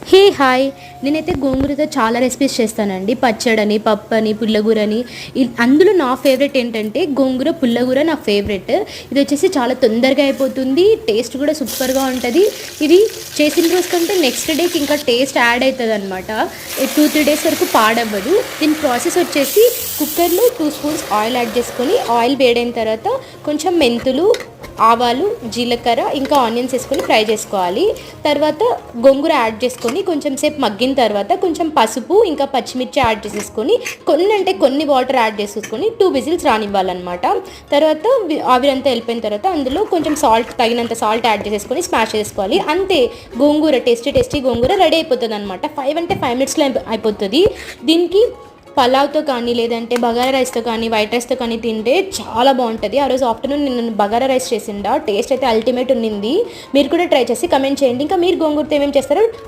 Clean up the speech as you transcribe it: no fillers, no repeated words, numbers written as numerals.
Hey hi నేనైతే గోంగూరతో చాలా recipes చేస్తానండి. పచ్చడని, పప్పని, పుల్లగూరని. అందులో నా ఫేవరెట్ ఏంటంటే గోంగూర పుల్లగూర నా ఫేవరెట్. ఇది వచ్చేసి చాలా తొందరగా అయిపోతుంది, టేస్ట్ కూడా సూపర్గా ఉంటుంది. ఇది చేసిన రోజు కంటే నెక్స్ట్ డేకి ఇంకా టేస్ట్ యాడ్ అవుతుంది అనమాట. 2-3 డేస్ వరకు పాడవ్వదు. దీని ప్రాసెస్ వచ్చేసి కుక్కర్లో 2 స్పూన్స్ ఆయిల్ యాడ్ చేసుకొని, ఆయిల్ వేడైన తర్వాత కొంచెం మెంతులు, ఆవాలు, జీలకర్ర ఇంకా ఆనియన్స్ వేసుకొని ఫ్రై చేసుకోవాలి. తర్వాత గోంగూర యాడ్ చేసుకొని కొంచెం సేపు మగ్గిన తర్వాత కొంచెం పసుపు ఇంకా పచ్చిమిర్చి యాడ్ చేసేసుకొని కొన్ని వాటర్ యాడ్ చేసేసుకొని 2 విజిల్స్ రానివ్వాలన్నమాట. తర్వాత ఆవిరంతా వెళ్ళిపోయిన తర్వాత అందులో కొంచెం తగినంత సాల్ట్ యాడ్ చేసేసుకొని స్మాష్ చేసుకోవాలి. అంతే, గోంగూర టేస్టీ గోంగూర రెడీ అయిపోతుంది అనమాట. 5 మినిట్స్లో అయిపోతుంది. దీనికి పలావ్తో కానీ, లేదంటే బగారా రైస్తో కానీ, వైట్ రైస్తో కానీ తింటే చాలా బాగుంటుంది. ఆ రోజు ఆఫ్టర్నూన్ నేను బగారా రైస్ చేసిండా, టేస్ట్ అయితే అల్టిమేట్ ఉన్నింది. మీరు కూడా ట్రై చేసి కమెంట్ చేయండి. ఇంకా మీరు గోంగూరతో ఏమేమి చేస్తారో